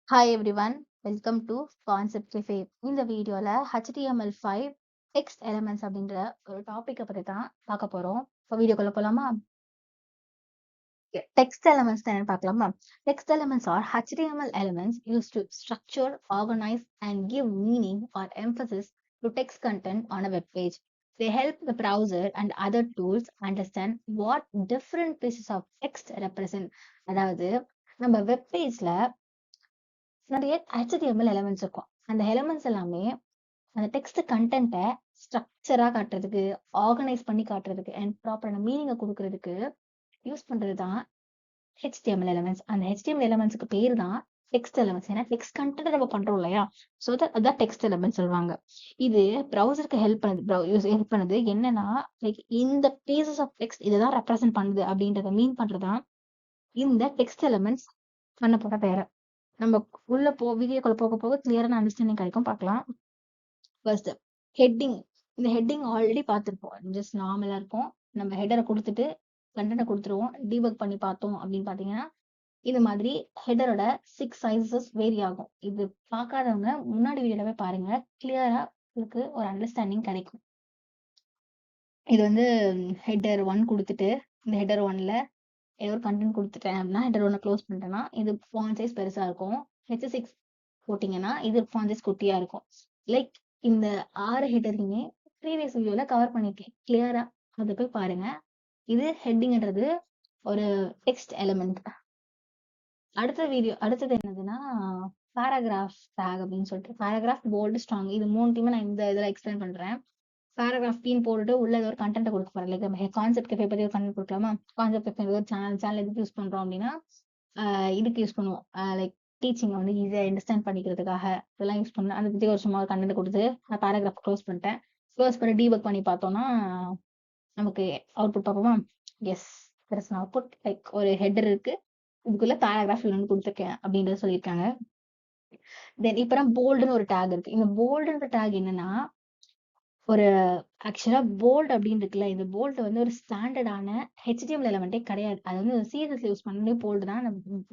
Hi everyone, welcome to Concept Cafe. இந்த வீடியோல HTML5 text elements அப்படின்ற ஒரு டாபிக்கை பத்தி தான் பார்க்க போறோம். இப்போ வீடியோக்குள்ள போலாமா? Text elements தான் பார்க்கலாமா? Text elements are HTML elements used to structure, organize, and give meaning or emphasis to text content on a web page. They help the browser and other tools understand what different pieces of text represent. அதாவது நம்ம web பேஜ்ல நிறைய HTML elements இருக்கும். அந்த elements எல்லாமே அந்த text கண்டென்ட்டை ஸ்ட்ரக்சரா காட்டுறதுக்கு, ஆர்கனைஸ் பண்ணி காட்டுறதுக்கு அண்ட் ப்ராப்பரான மீனிங்கை கொடுக்கறதுக்கு யூஸ் பண்றது தான் HTML எலமெண்ட்ஸ். அந்த HTML எலமெண்ட்ஸ்க்கு பேர் தான் டெக்ஸ்ட் எலமெண்ட்ஸ். ஏன்னா டெக்ஸ்ட் கண்டென்ட் நம்ம பண்றோம் இல்லையா, ஸோ அதான் டெக்ஸ்ட் எலமெண்ட்ஸ் சொல்லுவாங்க. இது ப்ரௌசருக்கு ஹெல்ப் பண்ணுது என்னன்னா, லைக் இந்த பீசஸ் ஆஃப் டெக்ஸ்ட் இதை தான் ரெப்ரசென்ட் பண்ணுது அப்படின்றத மீன் பண்றதுதான் இந்த டெக்ஸ்ட் எலமெண்ட்ஸ் பண்ண போற வேலை. நம்ம உள்ள வீடியோக்குள்ள போக போக கிளியரான அண்டர்ஸ்டாண்டிங் கிடைக்கும், பார்க்கலாம். First heading. இந்த ஹெட்டிங் ஆல்ரெடி பார்த்துருப்போம். ஜஸ்ட் நார்மலா இருக்கும். நம்ம ஹெட்டரை கொடுத்துட்டு கண்டென்ட்டை கொடுத்துருவோம். டீபக் பண்ணி பார்த்தோம் அப்படின்னு பார்த்தீங்கன்னா இந்த மாதிரி ஹெட்டரோட 6 சைஸஸ் வேரி ஆகும். இது பார்க்காதவங்க முன்னாடி வீடியோவே பாருங்க, கிளியரா உங்களுக்கு ஒரு அண்டர்ஸ்டாண்டிங் கிடைக்கும். இது வந்து ஹெட்டர் 1 கொடுத்துட்டு இந்த ஹெட்டர் 1ல ஏதோ ஒரு கண்டென்ட் கொடுத்துட்டேன் அப்படின்னா ஹெட்டர் 1 க்ளோஸ் பண்ணிட்டேன்னா இது ஃபாண்ட் சைஸ் பெருசா இருக்கும். H6 போட்டீங்கன்னா இது ஃபாண்ட் சைஸ் குட்டியா இருக்கும். லைக் இந்த 6 ஹெட்டரையுமே ப்ரீவியஸ் வீடியோல கவர் பண்ணிருக்கேன், கிளியரா அதை போய் பாருங்க. இது ஹெட்டிங்ன்றது ஒரு டெக்ஸ்ட் எலிமெண்ட். அடுத்தது என்னதுன்னா பேராகிராஃப் டேக் அப்படின்னு சொல்லிட்டு, பேராகிராஃப், போல்டு, ஸ்ட்ராங், இது மூணுத்தையுமே நான் இந்த இதில் எக்ஸ்பிளைன் பண்றேன். பேராகிராஃப் பீன் போட்டுட்டு உள்ள ஒரு கண்டென்ட் கொடுக்க போறேன். லைக் நம்ம கான்செப்ட் கெஃபே பத்தி ஒரு கண்டென்ட் கொடுக்கலாமா? கான்செப்ட் கெஃபே ஒரு சேனல் எதுக்கு யூஸ் பண்றோம் அப்படின்னா இதுக்கு யூஸ் பண்ணுவோம். லைக் டீச்சிங் வந்து ஈஸியா அண்டர்ஸ்டாண்ட் பண்ணிக்கிறதுக்காக இதெல்லாம் யூஸ் பண்ணேன். அதை பத்தி ஒரு சும்மா ஒரு கண்டென்ட் கொடுத்து நான் பேராகிராஃப் க்ளோஸ் பண்ணிட்டேன். க்ளோஸ் பண்ணி டீபக் பண்ணி பார்த்தோம்னா நமக்கு அவுட்புட் பார்ப்போமா? Yes, there is an output. Like ஒரு ஹெட்டர் இருக்கு, இதுக்குள்ள பேராகிராஃப் ஒன்று கொடுத்துருக்கேன் அப்படின்றத சொல்லியிருக்காங்க. தென் இப்போ போல்டுன்னு ஒரு டேக் இருக்கு. இந்த போல்டுன்ற டேக் என்னன்னா, ஒரு ஆக்சுவலா போல்ட் அப்படின்னு இருக்குல்ல, இந்த போல்ட் வந்து ஒரு ஸ்டாண்டர்டான HTML எலமெண்டே கிடையாது. அது வந்து CSS யூஸ் பண்ணி போல்ட் தான்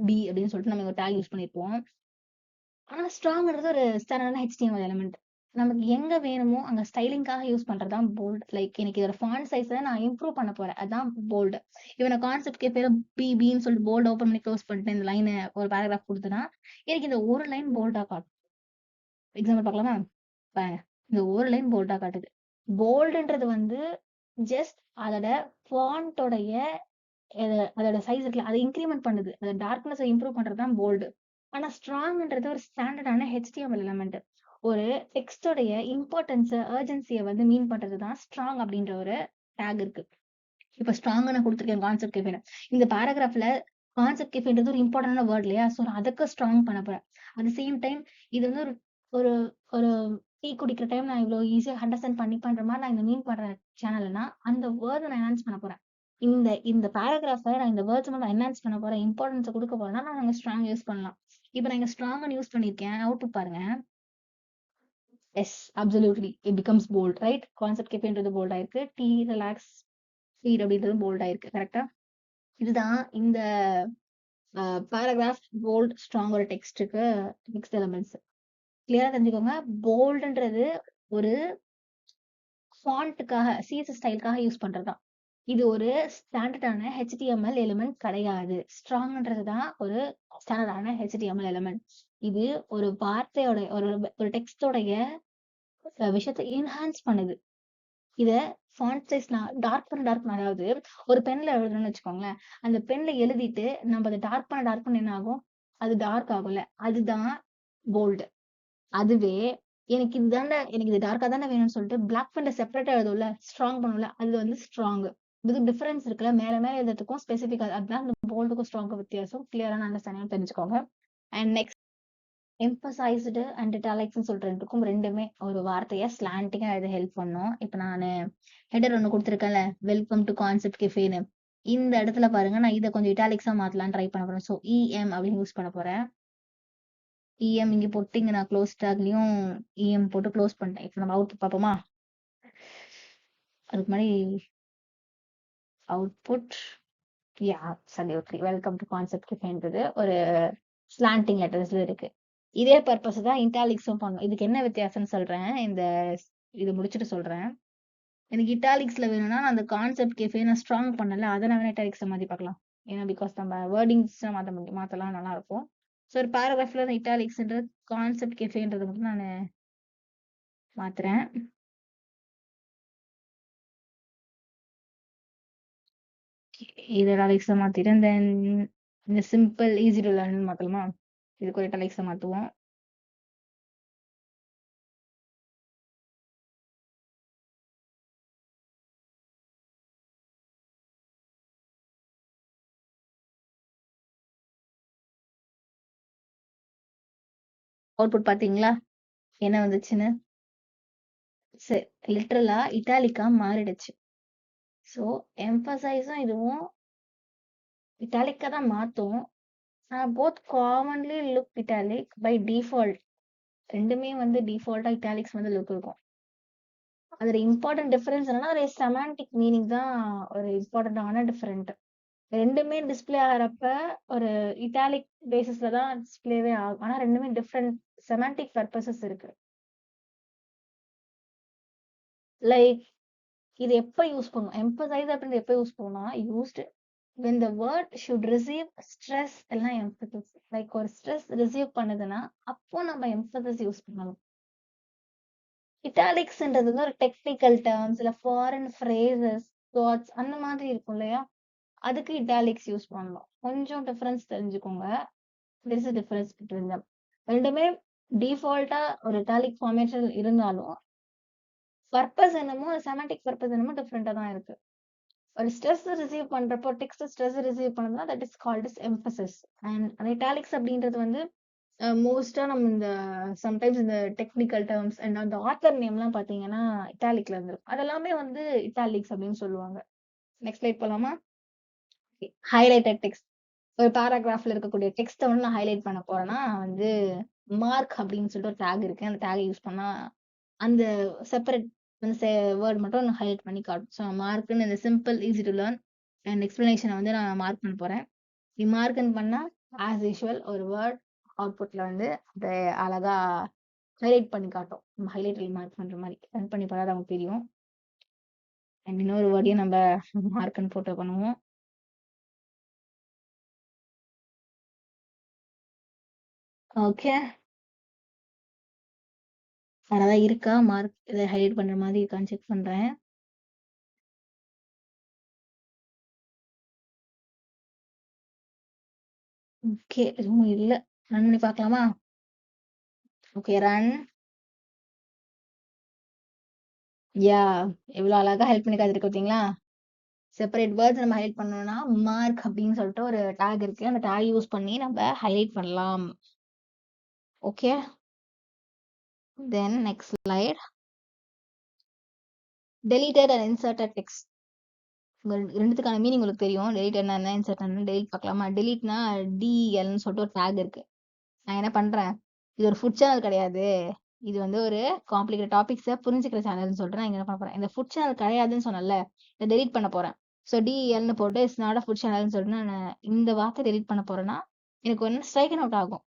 பி அப்படின்னு சொல்லிட்டு நம்ம ஒரு டேக் யூஸ் பண்ணிருப்போம். ஆனா ஸ்ட்ராங்ன்றது ஒரு ஸ்டாண்டர்டான HTML எலமெண்ட். நமக்கு எங்க வேணுமோ அங்க ஸ்டைலிங்காக யூஸ் பண்றதுதான் போல்ட். லைக் எனக்கு இதோட ஃபாண்ட் சைஸை நான் இம்ப்ரூவ் பண்ண போறேன், அதான் போல்டு. இவன் நான் கான்செப்ட் பேர் பின்னு சொல்லிட்டு போல்ட் ஓப்பன் பண்ணி க்ளோஸ் பண்ணிட்டு இந்த லைனை ஒரு பேராகிராஃப் கொடுத்தனா எனக்கு இந்த ஒரு லைன் போல்டா காட்டும். எக்ஸாம்பிள் பார்க்கலாமா? பாருங்க, இந்த ஒரு லைன் போல்டா காட்டுது. போல்டுன்றது வந்து ஜஸ்ட் அதோட ஃபாண்டோடைய அதோட சைஸ் இருக்குல்ல, அதை இன்க்ரிமெண்ட் பண்ணுது. அதோட டார்க்னஸ் இம்ப்ரூவ் பண்றதுதான் போல்டு. ஆனா ஸ்ட்ராங்ன்றது ஒரு ஸ்டாண்டர்டான HTML எலமெண்ட். ஒரு டெக்ஸ்டோடைய இம்பார்ட்டன்ஸ், அர்ஜென்சியை வந்து மீன் பண்றதுதான் ஸ்ட்ராங் அப்படின்ற ஒரு டேக் இருக்கு. இப்ப ஸ்ட்ராங் நான் கொடுத்துருக்கேன் கான்செப்ட் கேஃபே. இந்த பேராகிராஃப்ல கான்செப்ட் கேஃபேன்றது ஒரு இம்பார்ட்டன்டான வேர்ட் இல்லையா, ஸோ அதுக்கு ஸ்ட்ராங் பண்ண போறேன். அட் த சேம் டைம் இது வந்து ஒரு ஒரு ஒரு டீ குடிக்கிற டைம் நான் இவ்வளவு ஈஸியா அண்டர்ஸ்டாண்ட் பண்ணி பண்ற மாதிரி நான் இந்த மீன் பண்ற சேனல்னா அந்த வேர்டை நான் என்ஹான்ஸ் பண்ண போறேன். இந்த இந்த பேராகிராஃபை நான் இந்த வேர்ட்ஸ் நான் என்ஹான்ஸ் பண்ண போறேன், இம்பார்ட்டன்ஸை கொடுக்க போறேன்னா நான் ஸ்ட்ராங் யூஸ் பண்ணலாம். இப்போ நான் இங்க ஸ்ட்ராங் யூஸ் பண்ணிருக்கேன். அவுட்புட் பாருங்க. Yes, absolutely it becomes bold, right? Concept கேஃபேன்றது போல்ட் ஆயிருக்கு, டி ரிலாக்ஸ் ஃபீட் அப்படின்றது போல்ட் ஆயிருக்கு, கரெக்டா? இதுதான் இந்த பேராகிராஃப், போல்ட், ஸ்ட்ராங் ஒரு டெக்ஸ்ட்டுக்கு டெக்ஸ்ட் எலமெண்ட்ஸ். கிளியரா தெரிஞ்சுக்கோங்க, போல்டுன்றது ஒரு ஃபாண்ட்டுக்காக, CSS ஸ்டைலுக்காக யூஸ் பண்றதுதான். இது ஒரு ஸ்டாண்டர்டான HTML எலிமெண்ட் கிடையாது. ஸ்ட்ராங்ன்றது தான் ஒரு ஸ்டாண்டர்டான HTML எலிமெண்ட். இது ஒரு வார்த்தையோட ஒரு டெக்ஸ்டோடைய விஷயத்தை என்ஹான்ஸ் பண்ணுது. இத ஃபாண்ட் சைஸ் நான் டார்க் பண்ண, அதாவது ஒரு பென்ல எழுதணும்னு வச்சுக்கோங்களேன், அந்த பென்ல எழுதிட்டு நம்ம அதை டார்க் பண்ண என்ன ஆகும்? அது டார்க் ஆகும்ல, அதுதான் போல்டு. அதுவே எனக்கு இது டார்க்கா தானே வேணும்னு சொல்லிட்டு பிளாக் பென்ல செப்பரேட்டா எழுதும்ல, ஸ்ட்ராங் பண்ணும்ல, அது வந்து ஸ்ட்ராங். இது டிஃபரன்ஸ் இருக்குல்ல, மேல எழுதுறதுக்கும் ஸ்பெசிபிக், அதுதான் இந்த போல்டுக்கும் ஸ்ட்ராங்கும் வித்தியாசம். கிளியரான அண்டர்ஸ்டாண்டிங் தெரிஞ்சுக்கோங்க. அண்ட் நெக்ஸ்ட் எம்பசைஸ்டு அண்ட் இட்டாலிக்ஸ்னு சொல்றதுக்கும் ரெண்டுமே ஒரு வார்த்தையை ஸ்லாண்டிங்கா எழுத ஹெல்ப் பண்ணும். இப்போ நான் ஹெடர் ஒன்று கொடுத்துருக்கேன்ல, வெல்கம் டு கான்செப்ட் கெஃபேன்னு, இந்த இடத்துல பாருங்க நான் இதை கொஞ்சம் இட்டாலிக்ஸா மாத்தலாம்னு ட்ரை பண்ண போறேன். ஸோ EM அப்படின்னு யூஸ் பண்ண போறேன். EM இங்க போட்டு இங்க நான் க்ளோஸ் டேக்லயும் EM போட்டு க்ளோஸ் பண்ணிட்டேன். இப்போ நம்ம அவுட்புட் பார்ப்போமா? அதுக்கு முன்னாடி அவுட்புட், யா, சரி, ஓகே. வெல்கம் டு கான்செப்ட் கெஃபேன்றது ஒரு ஸ்லாண்டிங் லெட்டர்ஸ்ல இருக்கு. இதே பர்பஸ் தான் இட்டாலிக்ஸும் பண்ணும். இதுக்கு என்ன வித்தியாசம்னு சொல்றேன். இது முடிச்சுட்டு சொல்றேன். எனக்கு இட்டாலிக்ஸ்ல வேணும்னா, நான் அந்த கான்செப்ட் கேஃபே நான் ஸ்ட்ராங் பண்ணல. அத நான் வேணா இட்டாலிக்ஸ்ல மாத்தி பார்க்கலாம். ஏன்னா, பிகாஸ் நம்ம வேர்டிங்ஸ் மாத்தலாம் நல்லா இருக்கும். ஸோ ஒரு பேராகிராஃப்ல அந்த இட்டாலிக்ஸ்ன்றது கான்செப்ட் கேஃபேன்றத மட்டும் நானு மாத்துறேன். இது இட்டாலிக்ஸ்ல மாத்திட்டேன். தென் இந்த சிம்பிள், ஈஸி டு லேர்ன் மாத்தலாமா? இதுக்கு ஒரு இட்டாலிக்ஸ்ல மாத்துவோம். அவுட்புட் பாத்தீங்களா? என்ன வந்துச்சுன்னு? சரி, லிட்டரலா இட்டாலிக்கா மாறிடுச்சு. ஸோ எம்பசைஸும் இதுவும் இட்டாலிக்கா தான் மாத்தும். Both commonly look italic by default. ரெண்டுமே வந்து டிஃபால்ட்டா இட்டாலிக்ஸ் வந்து லுக் இருக்கும். அதுல இம்பார்ட்டன்ட் டிஃபரன்ஸ் என்னன்னா, ஒரு செமான்டிக் மீனிங் தான் ஒரு இம்பார்ட்டன்டான டிஃபரெண்ட். ரெண்டுமே டிஸ்ப்ளே ஆகிறப்ப ஒரு இட்டாலிக் பேசிஸ்ல தான் டிஸ்ப்ளேவே ஆகும். ஆனா ரெண்டுமே டிஃப்ரெண்ட் செமான்டிக் பர்பசஸ் இருக்கு. லைக் இது எப்ப யூஸ் பண்ணும்? எம்பசைஸ் அப்படின்றது எப்ப யூஸ் பண்ணும்னா, used when the word should receive stress எல்லாம் emphasis. லைக் ஒரு ஸ்ட்ரெஸ் ரிசீவ் பண்ணுதுன்னா, அப்போ நம்ம எம்பசஸ் யூஸ் பண்ணணும். இட்டாலிக்ஸ்ன்றது வந்து ஒரு டெக்னிக்கல் டேர்ம்ஸ் இல்ல ஃபாரின் ஃப்ரேசஸ், தாட்ஸ் அந்த மாதிரி இருக்கும் இல்லையா? அதுக்கு இட்டாலிக்ஸ் யூஸ் பண்ணலாம். கொஞ்சம் டிஃபரன்ஸ் தெரிஞ்சுக்கோங்க. there is a difference between them. ரெண்டுமே டிஃபால்ட்டா ஒரு இட்டாலிக் ஃபார்மேஷன் இருந்தாலும் பர்பஸ் என்னமோ செமாண்டிக் பர்பஸ் என்னமோ டிஃப்ரெண்டா தான் இருக்கு. ஒரு ஸ்ட்ரெஸ் ரிசீவ் பண்றப்போ டெக்ஸ்ட் ஸ்ட்ரெஸ் ரிசீவ் பண்ணதுனா that is called is emphasis. And அந்த இட்டாலிக்ஸ் அப்படின்றது வந்து மோஸ்டா நம்ம இந்த சம்டைம்ஸ் இந்த டெக்னிக்கல் டேர்ம்ஸ் அண்ட் அந்த ஆத்தர் நேம்லாம் பாத்தீங்கன்னா இட்டாலிக்ல இருந்திருக்கும். அதெல்லாமே வந்து இட்டாலிக்ஸ் அப்படின்னு சொல்லுவாங்க. நெக்ஸ்ட் ஸ்லைட் போலாமா? Highlighted text. ஒரு பேராகிராஃப்ல இருக்கக்கூடிய டெக்ஸ்ட்டை வந்து நான் ஹைலைட் பண்ண போறேன்னா வந்து மார்க் அப்படின்னு சொல்லிட்டு ஒரு டேக் இருக்கு. அந்த டேக் யூஸ் பண்ணா அந்த செப்பரேட் வேர்ட் மட்டும் நான் ஹைலைட் பண்ணி காட்டும். ஸோ மார்க்குன்னு இந்த simple, easy to learn and எக்ஸ்பிளனேஷனை வந்து நான் மார்க் பண்ண போறேன். மார்க்குன்னு பண்ணா ஆஸ் யூஷுவல் ஒரு வேர்ட் அவுட்புட்ல வந்து அதை அழகா ஹைலைட் பண்ணி காட்டும். நம்ம ஹைலைட்டில் மார்க் பண்ற மாதிரி ரன் பண்ணி பார்த்தா நமக்கு தெரியும். அண்ட் இன்னொரு வேர்டையும் நம்ம மார்க்குன்னு போட்டு பண்ணுவோம். ஓகே, அதெல்லாம் இருக்கா மார்க் இதை ஹைலைட் பண்ற மாதிரி இருக்கான்னு செக் பண்றேன். ஓகே, எதுவும் இல்ல. ரன் பண்ணி பார்க்கலாமா? Okay, run. யா, எவ்வளவு அழகா ஹெல்ப் பண்ணி காத்திருக்கு பார்த்தீங்களா? செப்பரேட் வேர்ட்ஸ் நம்ம ஹைலைட் பண்ணணும்னா மார்க் அப்படின்னு சொல்லிட்டு ஒரு டேக் இருக்கு. அந்த டேக் யூஸ் பண்ணி நம்ம ஹைலைட் பண்ணலாம். Okay, then next slide. Deleted and inserted text. ரெண்டுத்துக்கான மீனிங் உங்களுக்கு தெரியும். டெலீட் என்ன, இன்சர்ட் என்ன. டெலீட் பார்க்கலாமா? டெலீட்னா டிஎல்னு சொல்லிட்டு ஒரு டேக் இருக்கு. நான் என்ன பண்றேன், இது ஒரு ஃபுட் சேனல் கிடையாது. இது வந்து ஒரு காம்ப்ளிகேட் டாபிக்ஸை புரிஞ்சுக்கிற சேனல்னு சொல்லிட்டு நான் இங்க என்ன பண்ண போறேன், இந்த ஃபுட் சேனல் கிடையாதுன்னு சொன்னல, இதை டெலீட் பண்ண போறேன். ஸோ டிஎல்னு போட்டு இட்ஸ் நாட் அ ஃபுட் சேனல்னு சொல்லிட்டு நான் இந்த வார்த்தை டெலீட் பண்ண போறேன்னா எனக்கு ஒன்று ஸ்ட்ரைக்கன் அவுட் ஆகும்.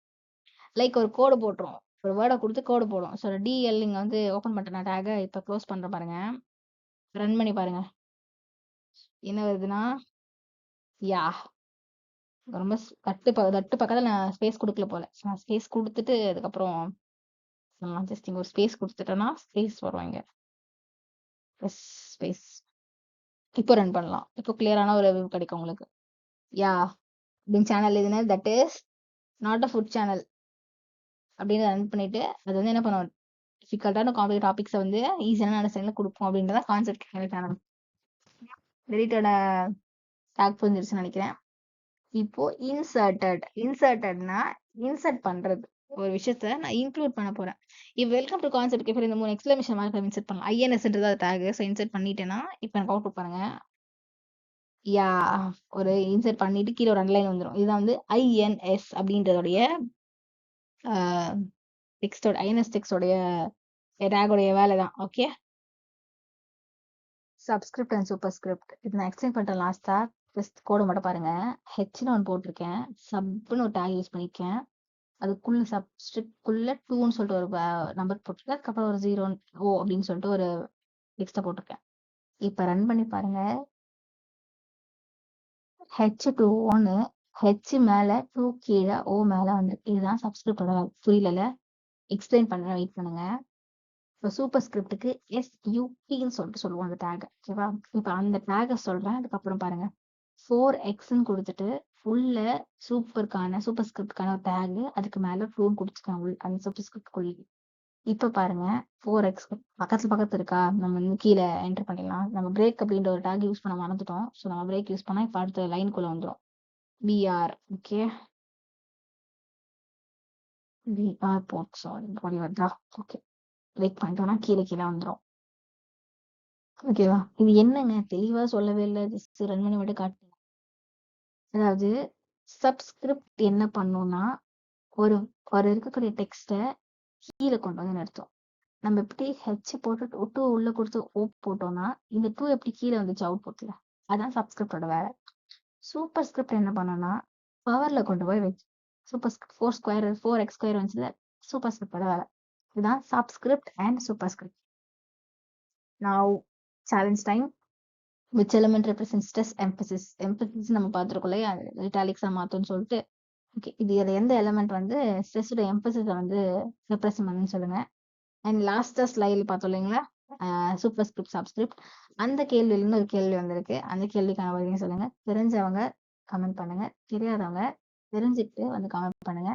லைக் ஒரு கோடு போட்டுரும், ஒரு வேர்டை கொடுத்து கோடு போடும். ஸோ டிஎல் இங்க வந்து ஓப்பன் பண்ணிட்டேன் டேகை. இப்போ க்ளோஸ் பண்றேன் பாருங்க, ரன் பண்ணி பாருங்க. என்ன வருதுன்னா, யா ரொம்ப தட்டு பக்கத்துல நான் ஸ்பேஸ் கொடுக்கல போல. நான் ஸ்பேஸ் கொடுத்துட்டு அதுக்கப்புறம் ஜஸ்ட் இங்க ஒரு ஸ்பேஸ் கொடுத்துட்டோம்னா ஸ்பேஸ் வரும் இங்க. ஸ்பேஸ். இப்போ ரன் பண்ணலாம். இப்போ கிளியரான ஒரு வியூ கிடைக்கும் உங்களுக்கு. யா அப்படின்னு சேனல் இதுன்னு that is not a food channel அப்படின்னு ரன் பண்ணிட்டு அது வந்து என்ன பண்ணுவோம், டிஃபிகல்ட்டான காம்ப்ளிகேட் டாபிக்ஸை வந்து ஈஸியான அண்டர்ஸ்டாண்டிங்ல கொடுப்போம் அப்படின்றத கான்செப்ட் சேனல். டெலிட்டோட டேக் புரிஞ்சிருச்சுன்னு நினைக்கிறேன். இப்போ இன்சர்ட்டட்னா இன்சர்ட் பண்றது. ஒரு விஷயத்த நான் இன்க்ளூட் பண்ண போறேன். இப்போ வெல்கம் டு கான்செப்ட் கேஃபே இந்த 3 எக்ஸ்க்ளமேஷன் மார்க் இன்சர்ட் பண்ணலாம். ஐஎன்எஸ்ன்றது அது டேக். ஸோ இன்சர்ட் பண்ணிட்டேன்னா இப்போ எனக்கு அவுட்புட் பாருங்க. யா, ஒரு இன்சர்ட் பண்ணிட்டு கீழே ஒரு அண்டர்லைன் வந்துடும். இதுதான் வந்து ஐஎன்எஸ் அப்படின்றதோடைய டெக்ஸ்டோட ஐஎன்எஸ் டெக்ஸ்டோடைய டேகோடைய வேலை தான். Okay, subscript and super script இது நான் எக்ஸ்பிளைன் பண்ணிட்டேன் லாஸ்டா. ஜஸ்ட் கோடு மட்டும் பாருங்க. ஹெச்னு ஒன்று போட்டிருக்கேன், சப்னு ஒரு டேக் யூஸ் பண்ணியிருக்கேன், அதுக்குள்ள சப்ஸ்கிரிப்ட்குள்ள 2ன்னு சொல்லிட்டு ஒரு நம்பர் போட்டிருக்கேன். அதுக்கப்புறம் ஒரு 0 ஓ அப்படின்னு சொல்லிட்டு ஒரு டெக்ஸ்ட்டை போட்டிருக்கேன். இப்ப ரன் பண்ணி பாருங்க. H2 ஹெச் மேல 2 கீழே ஓ மேல வந்துருக்கு. இதுதான் சப்ஸ்கிரிப்டோட புரியல. எக்ஸ்பிளைன் பண்றேன், வெயிட் பண்ணுங்க. இப்போ சூப்பர் ஸ்கிரிப்டுக்கு SUPன்னு சொல்லிட்டு சொல்லுவோம் அந்த டேக். ஓகேவா? இப்போ அந்த டேகை சொல்றேன். அதுக்கப்புறம் பாருங்க 4xன்னு கொடுத்துட்டு உள்ள சூப்பர் ஸ்கிரிப்டுக்கான ஒரு டேக், அதுக்கு மேல 2ன்னு கொடுத்துருக்காங்க அந்த சூப்பர் ஸ்கிரிப்டுக்குள்ள. இப்ப பாருங்க 4x பக்கத்துல இருக்கா? நம்ம வந்து கீழே என்டர் பண்ணிடலாம். நம்ம பிரேக் அப்படின்ற ஒரு டேக் யூஸ் பண்ண மறந்துட்டோம். ஸோ நம்ம பிரேக் யூஸ் பண்ணா இப்ப அடுத்த லைனுக்குள்ள வந்துடும். BR. Okay, BR boat sorry வருதா? ஓகே, பிரேக் பண்ணிட்டோம்னா கீழே வந்துடும். ஓகேவா? இது என்னங்க தெளிவா சொல்லவே இல்லை, ஜஸ்ட் ரன் பண்ணி மட்டும் காட்டு. அதாவது சப்ஸ்கிரிப்ட் என்ன பண்ணும்னா ஒரு ஒரு இருக்கக்கூடிய டெக்ஸ்ட்டை கீழே கொண்டு வந்து நிறுத்தும். நம்ம எப்படி ஹெச் போட்டு 2 உள்ள கொடுத்து ஓ போட்டோம்னா இந்த 2 எப்படி கீழே வந்துச்சு அவுட்புட்ல. அதான் சப்ஸ்கிரிப்டோட வேலை. சூப்பர் ஸ்கிரிப்ட் என்ன பண்ணோம்னா பவர்ல கொண்டு போய் வச்சு சூப்பர் ஸ்கிரிப்ட் 4x2 வந்துச்சுல, சூப்பர் ஸ்கிரிப்டோட வேலை. இதுதான் subscript and super script. Now challenge time. which element represents stress emphasis நம்ம பார்த்துருக்கோம் இல்லையா, இட்டாலிக்ஸா மாத்தும்னு சொல்லிட்டு. ஓகே, இதுல எந்த எலிமெண்ட் வந்து ஸ்ட்ரெஸ்ஸோட எம்பசிஸை வந்து ரெப்ரசன்ட் பண்ணுன்னு சொல்லுங்க. அண்ட் லாஸ்டா ஸ்லைடில் பார்த்தோம் இல்லைங்களா, சூப்பர் ஸ்கிரிப்ட் சப்ஸ்கிரிப்ட், அந்த கேள்வியிலிருந்து ஒரு கேள்வி வந்திருக்கு. அந்த கேள்விக்கான பதிலையும் சொல்லுங்க. தெரிஞ்சவங்க கமெண்ட் பண்ணுங்க, தெரியாதவங்க தெரிஞ்சுக்கிட்டு வந்து கமெண்ட் பண்ணுங்க.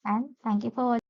And thank you for